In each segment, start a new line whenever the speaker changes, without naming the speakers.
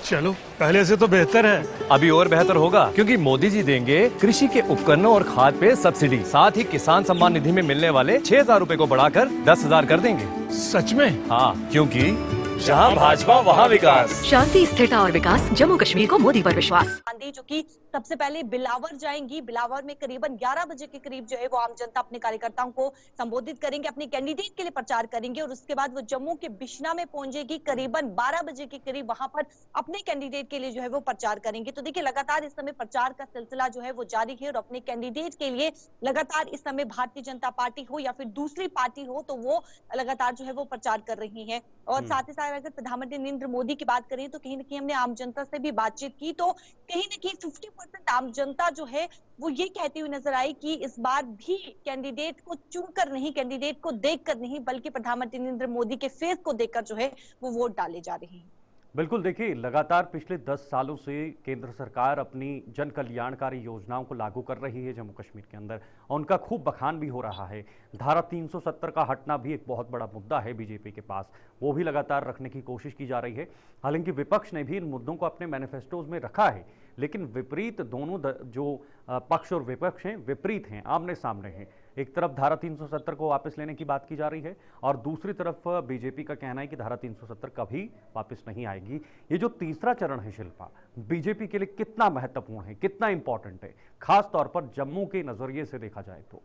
चलो पहले से तो बेहतर है।
अभी और बेहतर होगा क्योंकि मोदी जी देंगे कृषि के उपकरणों और खाद पे सब्सिडी, साथ ही किसान सम्मान निधि में मिलने वाले 6,000 रूपए को बढ़ाकर 10,000 कर देंगे।
सच में?
हाँ, क्योंकि जहाँ भाजपा वहाँ विकास।
शांति, स्थिरता और विकास, जम्मू कश्मीर को मोदी पर विश्वास।
गांधी जो कि सबसे पहले बिलावर जाएंगी, बिलावर में करीबन 11 बजे के करीब जो है वो आम जनता अपने कार्यकर्ताओं को संबोधित करेंगे, अपने कैंडिडेट के लिए प्रचार करेंगे और उसके बाद वो जम्मू के बिश्ना में पहुंचेगी, करीबन 12 बजे के करीब वहां पर अपने कैंडिडेट के लिए जो है वो प्रचार करेंगे। तो देखिए लगातार इस समय प्रचार का सिलसिला जो है वो जारी है और अपने कैंडिडेट के लिए लगातार इस समय भारतीय जनता पार्टी हो या फिर दूसरी पार्टी हो तो वो लगातार जो है वो प्रचार कर रही है। और साथ ही साथ अगर प्रधानमंत्री नरेंद्र मोदी की बात करें तो कहीं ना कहीं हमने आम जनता से भी बातचीत की तो कहीं ना कहीं 50% आम जनता जो है वो ये कहती हुई नजर आई कि इस बार भी कैंडिडेट को चुनकर नहीं, कैंडिडेट को देखकर नहीं, बल्कि प्रधानमंत्री नरेंद्र मोदी के फेस को देखकर जो है वो वोट डाले जा रहे हैं।
बिल्कुल, देखिए लगातार पिछले 10 सालों से केंद्र सरकार अपनी जन कल्याणकारी योजनाओं को लागू कर रही है जम्मू कश्मीर के अंदर और उनका खूब बखान भी हो रहा है। धारा 370 का हटना भी एक बहुत बड़ा मुद्दा है बीजेपी के पास, वो भी लगातार रखने की कोशिश की जा रही है। हालांकि विपक्ष ने भी इन मुद्दों को अपने मैनिफेस्टोज में रखा है, लेकिन विपरीत दोनों जो पक्ष और विपक्ष हैं विपरीत हैं, आमने सामने हैं। एक तरफ धारा 370 को वापस लेने की बात की जा रही है और दूसरी तरफ बीजेपी का कहना है कि धारा 370 कभी वापस नहीं आएगी। ये जो तीसरा चरण है शिल्पा, बीजेपी के लिए कितना महत्वपूर्ण है, कितना इंपॉर्टेंट है, खास तौर पर जम्मू के नजरिए से देखा जाए तो?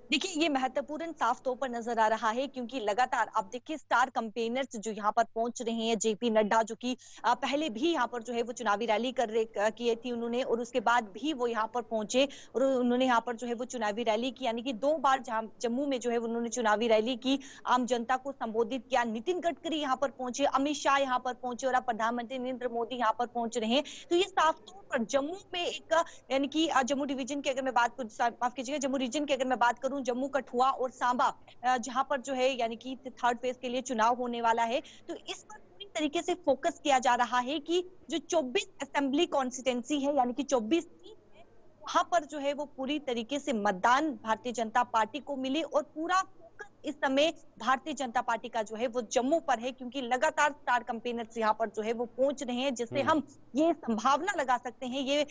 देखिए ये महत्वपूर्ण साफ तौर पर नजर आ रहा है क्योंकि लगातार आप देखिए स्टार कैंपेनर्स जो यहाँ पर पहुंच रहे हैं, जेपी नड्डा जो कि पहले भी यहाँ पर जो है वो चुनावी रैली की थी उन्होंने और उसके बाद भी वो यहाँ पर पहुंचे और उन्होंने यहाँ पर जो है वो चुनावी रैली की, यानी कि 2 बार जम्मू में जो है उन्होंने चुनावी रैली की, आम जनता को संबोधित किया। नितिन गडकरी यहाँ पर पहुंचे, अमित शाह यहाँ पर पहुंचे और अब प्रधानमंत्री नरेंद्र मोदी यहाँ पर पहुंच रहे हैं। तो ये साफ तौर पर जम्मू में एक यानी कि जम्मू डिवीजन की अगर मैं बात करूं, माफ कीजिएगा, जम्मू रीजन की अगर मैं बात करूं, जम्मू, कठुआ और सांबा जहां पर जो है यानी कि थर्ड फेज के लिए चुनाव होने वाला है, तो इस पर पूरी तरीके से फोकस किया जा रहा है कि जो 24 असेंबली कॉन्स्टिट्यूंसी है यानी कि 24 सीट है, वहां पर जो है वो पूरी तरीके से मतदान भारतीय जनता पार्टी को मिले और पूरा इस समय भारतीय जनता पार्टी का जो है वो जम्मू पर है क्योंकि लगातार स्टार कैंपेनर्स यहाँ पर जो है वो पहुंच रहे हैं, जिससे हम ये संभावना लगा सकते हैं, ये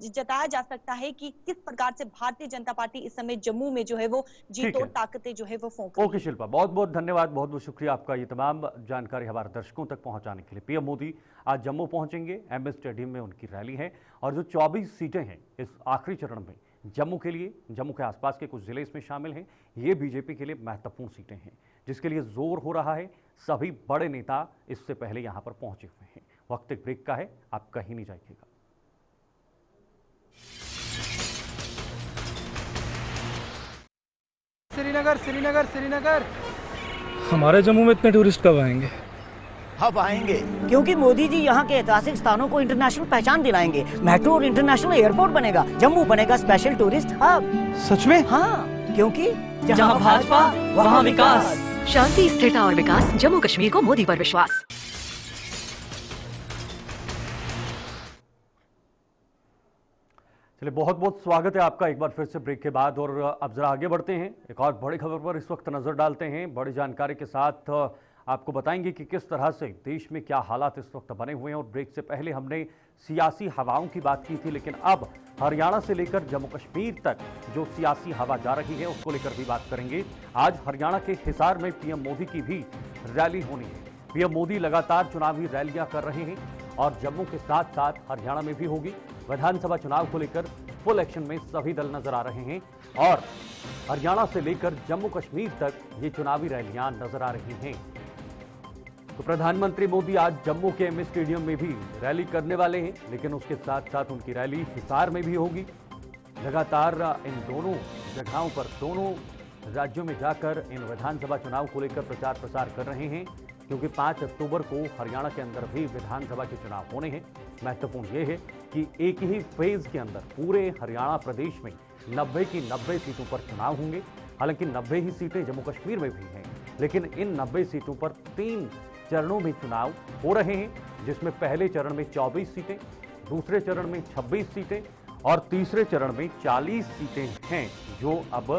जताया जा सकता है कि किस प्रकार से भारतीय जनता पार्टी इस समय जम्मू में जो है वो जीतोड़ ताकतें जो है वो फूंक।
ओके शिल्पा, बहुत बहुत धन्यवाद, बहुत बहुत शुक्रिया आपका ये तमाम जानकारी हमारे दर्शकों तक पहुंचाने के लिए। पीएम मोदी आज जम्मू पहुंचेंगे, एमए स्टेडियम में उनकी रैली है और जो 24 सीटें हैं इस आखिरी चरण में जम्मू के लिए, जम्मू के आसपास के कुछ जिले इसमें शामिल हैं, ये बीजेपी के लिए महत्वपूर्ण सीटें हैं जिसके लिए जोर हो रहा है। सभी बड़े नेता इससे पहले यहां पर पहुंचे हुए हैं। वक्त एक ब्रेक का है, आप कहीं नहीं जाइएगा।
श्रीनगर श्रीनगर श्रीनगर।
हमारे जम्मू में इतने टूरिस्ट कब आएंगे?
अब आएंगे क्योंकि मोदी जी यहाँ के ऐतिहासिक स्थानों को इंटरनेशनल पहचान दिलाएंगे। मेट्रो और इंटरनेशनल एयरपोर्ट बनेगा, जम्मू बनेगा स्पेशल टूरिस्ट हब।
सच में?
हाँ, क्योंकि
जहाँ भाजपा वहाँ विकास। शांति, स्थिरता और विकास, जम्मू कश्मीर को मोदी पर विश्वास।
चलिए, बहुत बहुत स्वागत है आपका एक बार फिर से ब्रेक के बाद। और अब जरा आगे बढ़ते हैं, एक और बड़ी खबर पर इस वक्त नजर डालते हैं। बड़ी जानकारी के साथ आपको बताएंगे कि किस तरह से देश में क्या हालात इस वक्त बने हुए हैं। और ब्रेक से पहले हमने सियासी हवाओं की बात की थी, लेकिन अब हरियाणा से लेकर जम्मू कश्मीर तक जो सियासी हवा जा रही है उसको लेकर भी बात करेंगे। आज हरियाणा के हिसार में पीएम मोदी की भी रैली होनी है। पीएम मोदी लगातार चुनावी रैलियां कर रहे हैं और जम्मू के साथ साथ हरियाणा में भी होगी। विधानसभा चुनाव को लेकर फुल एक्शन में सभी दल नजर आ रहे हैं और हरियाणा से लेकर जम्मू कश्मीर तक ये चुनावी रैलियां नजर आ रही हैं। तो प्रधानमंत्री मोदी आज जम्मू के एमए स्टेडियम में भी रैली करने वाले हैं, लेकिन उसके साथ साथ उनकी रैली हिसार में भी होगी। लगातार इन दोनों जगहों पर, दोनों राज्यों में जाकर इन विधानसभा चुनाव को लेकर प्रचार प्रसार कर रहे हैं क्योंकि 5 अक्टूबर को हरियाणा के अंदर भी विधानसभा के चुनाव होने हैं। महत्वपूर्ण यह है कि एक ही फेज के अंदर पूरे हरियाणा प्रदेश में 90 की 90 सीटों पर चुनाव होंगे। हालांकि 90 ही सीटें जम्मू कश्मीर में भी हैं, लेकिन इन 90 सीटों पर 3 चरणों में चुनाव हो रहे हैं, जिसमें पहले चरण में 24 सीटें, दूसरे चरण में 26 सीटें और तीसरे चरण में 40 सीटें हैं जो अब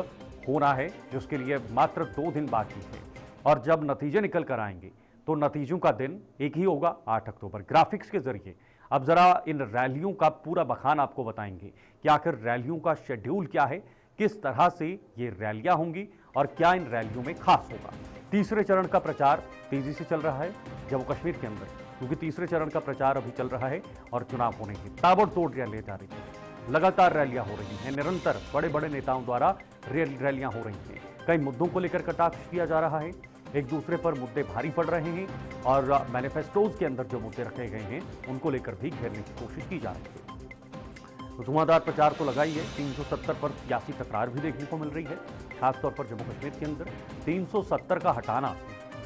होना है, जिसके लिए मात्र 2 दिन बाकी है। और जब नतीजे निकल कर आएंगे तो नतीजों का दिन एक ही होगा, 8 अक्टूबर। ग्राफिक्स के जरिए अब जरा इन रैलियों का पूरा बखान आपको बताएंगे कि आखिर रैलियों का शेड्यूल क्या है, किस तरह से ये रैलियां होंगी और क्या इन रैलियों में खास होगा। तीसरे चरण का प्रचार तेजी से चल रहा है जम्मू कश्मीर के अंदर, क्योंकि तीसरे चरण का प्रचार अभी चल रहा है और चुनाव होने की ताबड़तोड़ रैलियां जा रही हैं, लगातार रैलियां हो रही हैं, निरंतर बड़े बड़े नेताओं द्वारा रैलियां हो रही हैं। कई मुद्दों को लेकर कटाक्ष किया जा रहा है, एक दूसरे पर मुद्दे भारी पड़ रहे हैं और मैनिफेस्टोज के अंदर जो मुद्दे रखे गए हैं उनको लेकर भी घेरने की कोशिश की जा रही है। तो धुआंधार प्रचार तो लगाई है, 370 पर सियासी तकरार भी देखने को मिल रही है, खासतौर पर जम्मू कश्मीर के अंदर 370 का हटाना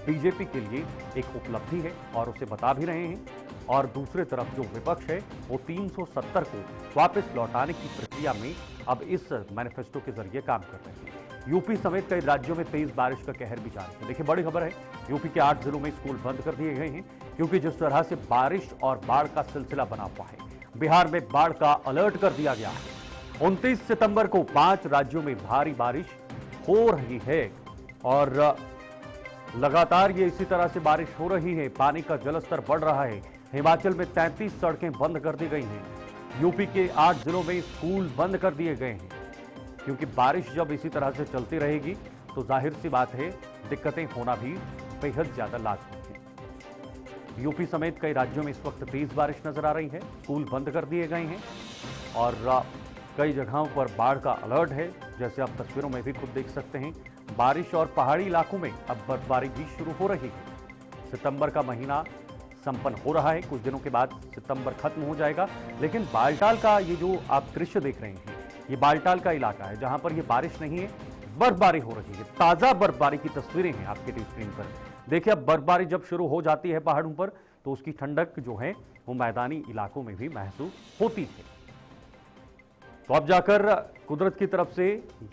बीजेपी के लिए एक उपलब्धि है और उसे बता भी रहे हैं। और दूसरे तरफ जो विपक्ष है वो 370 को वापस लौटाने की प्रक्रिया में अब इस मैनिफेस्टो के जरिए काम कर रहे हैं। यूपी समेत कई राज्यों में तेज बारिश का कहर भी जारी है। देखिए, बड़ी खबर है, यूपी के 8 जिलों में स्कूल बंद कर दिए गए हैं क्योंकि जिस तरह से बारिश और बाढ़ का सिलसिला बना हुआ है। बिहार में बाढ़ का अलर्ट कर दिया गया है। 29 सितंबर को 5 राज्यों में भारी बारिश हो रही है और लगातार ये इसी तरह से बारिश हो रही है, पानी का जलस्तर बढ़ रहा है। हिमाचल में 33 सड़कें बंद कर दी गई हैं। यूपी के 8 जिलों में स्कूल बंद कर दिए गए हैं क्योंकि बारिश जब इसी तरह से चलती रहेगी तो जाहिर सी बात है दिक्कतें होना भी बेहद ज्यादा लाजमी है। यूपी समेत कई राज्यों में इस वक्त तेज बारिश नजर आ रही है, स्कूल बंद कर दिए गए हैं और कई जगहों पर बाढ़ का अलर्ट है, जैसे आप तस्वीरों में भी खुद देख सकते हैं। बारिश और पहाड़ी इलाकों में अब बर्फबारी भी शुरू हो रही है। सितंबर का महीना संपन्न हो रहा है, कुछ दिनों के बाद सितंबर खत्म हो जाएगा, लेकिन बालटाल का ये जो आप दृश्य देख रहे हैं, ये बालटाल का इलाका है जहां पर ये बारिश नहीं है, बर्फबारी हो रही है। ताजा बर्फबारी की तस्वीरें हैं आपके टीवी स्क्रीन पर। देखिए, अब बर्फबारी जब शुरू हो जाती है पहाड़ों पर तो उसकी ठंडक जो है वो मैदानी इलाकों में भी महसूस होती है। तो अब जाकर कुदरत की तरफ से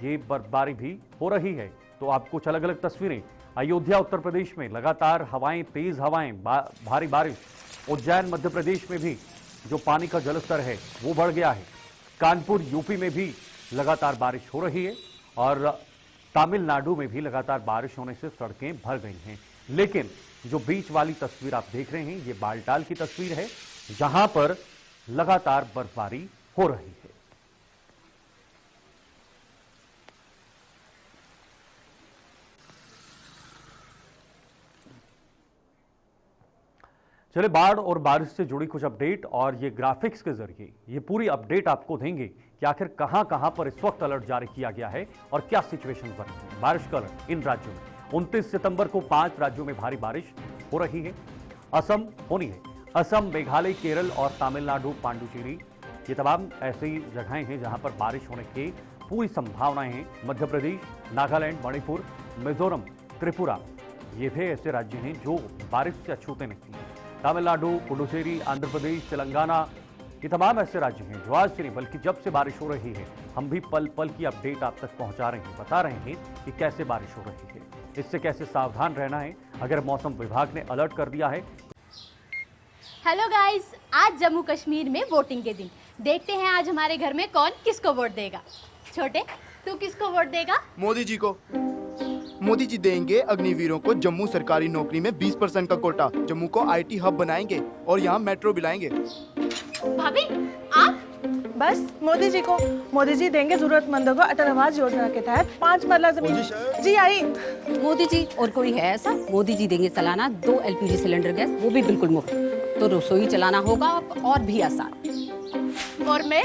ये बर्फबारी भी हो रही है। तो आप कुछ अलग अलग तस्वीरें, अयोध्या उत्तर प्रदेश में लगातार हवाएं, तेज हवाएं, भारी बारिश। उज्जैन मध्य प्रदेश में भी जो पानी का जलस्तर है वो बढ़ गया है। कानपुर यूपी में भी लगातार बारिश हो रही है और तमिलनाडु में भी लगातार बारिश होने से सड़कें भर गई हैं। लेकिन जो बीच वाली तस्वीर आप देख रहे हैं ये बालटाल की तस्वीर है जहां पर लगातार बर्फबारी हो रही है। चलिए, बाढ़ और बारिश से जुड़ी कुछ अपडेट और ये ग्राफिक्स के जरिए ये पूरी अपडेट आपको देंगे कि आखिर कहां कहां पर इस वक्त अलर्ट जारी किया गया है और क्या सिचुएशन बनी है। बारिश का अलर्ट इन राज्यों में 29 सितंबर को 5 राज्यों में भारी बारिश हो रही है। असम होनी है, असम, मेघालय, केरल और तमिलनाडु, पांडुचेरी, ये तमाम ऐसी जगहें हैं जहां पर बारिश होने की पूरी संभावनाएं हैं। मध्य प्रदेश, नागालैंड, मणिपुर, मिजोरम, त्रिपुरा, ये भी ऐसे राज्य हैं जो बारिश से अछूते नहीं हैं। तमिलनाडु, पुडुचेरी, आंध्र प्रदेश, तेलंगाना, ये तमाम ऐसे राज्य हैं जो आज से नहीं बल्कि जब से बारिश हो रही है हम भी पल पल की अपडेट आप तक पहुंचा रहे हैं, बता रहे हैं कि कैसे बारिश हो रही है, इससे कैसे सावधान रहना है अगर मौसम विभाग ने अलर्ट कर दिया है।
हेलो गाइस, आज जम्मू कश्मीर में वोटिंग के दिन। देखते हैं आज हमारे घर में कौन किसको वोट देगा। छोटे, तू किसको वोट देगा?
मोदी जी को। मोदी जी देंगे अग्निवीरों को जम्मू सरकारी नौकरी में 20% का कोटा। जम्मू को आईटी हब बनाएंगे और यहाँ मेट्रो भी लाएंगे।
भाभी, आप?
बस मोदी जी को। मोदी जी देंगे जरूरतमंदों को अटल आवास योजना के तहत 5 मरला जमीन। जी आई।
मोदी जी और कोई है ऐसा? मोदी जी देंगे सालाना 2 LPG सिलेंडर गैस, वो भी बिल्कुल मुफ्त। तो रसोई चलाना होगा और भी आसान।
और मैं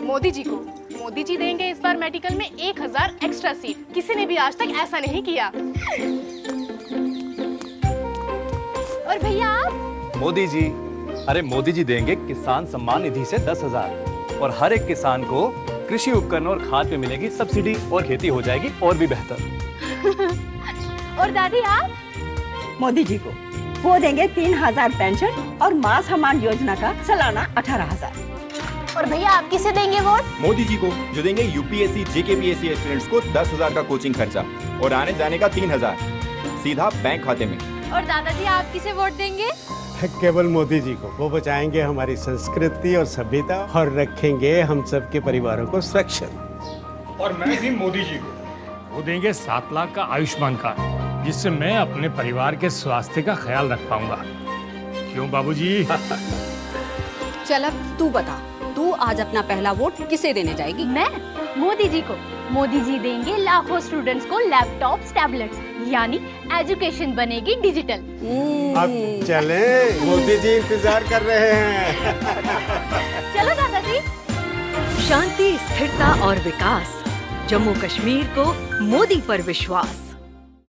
मोदी जी को। मोदी जी देंगे इस बार मेडिकल में 1000 एक्स्ट्रा सीट। किसी ने भी आज तक ऐसा नहीं किया।
और भैया आप?
मोदी जी, अरे मोदी जी देंगे किसान सम्मान निधि से 10,000 और हर एक किसान को कृषि उपकरण और खाद पे मिलेगी सब्सिडी और खेती हो जाएगी और भी बेहतर।
और दादी आप?
मोदी जी को वो देंगे 3000 पेंशन और मां सम्मान योजना का सालाना 18,000।
और भैया आप किसे देंगे वोट?
मोदी जी को, जो देंगे यूपीएससी JKPSC एस्पिरेंट्स को 10,000 का कोचिंग खर्चा और आने जाने का 3,000 सीधा बैंक खाते में।
और दादाजी आप किसे वोट देंगे?
केवल मोदी जी को। वो बचाएंगे हमारी संस्कृति और सभ्यता और रखेंगे हम सबके परिवारों को सुरक्षित।
और मैं भी मोदी जी को वो देंगे 7 लाख का आयुष्मान कार्ड जिससे मैं अपने परिवार के स्वास्थ्य का ख्याल रख पाऊंगा। क्यों बाबूजी?
चल अब तू बता, तू आज अपना पहला वोट किसे देने जाएगी?
मैं मोदी जी को। मोदी जी देंगे लाखों स्टूडेंट्स को लैपटॉप्स, टैबलेट्स, यानी एजुकेशन बनेगी डिजिटल।
अब चले, मोदी जी इंतजार कर रहे हैं।
चलो दादाजी।
शांति, स्थिरता और विकास, जम्मू कश्मीर को मोदी पर विश्वास।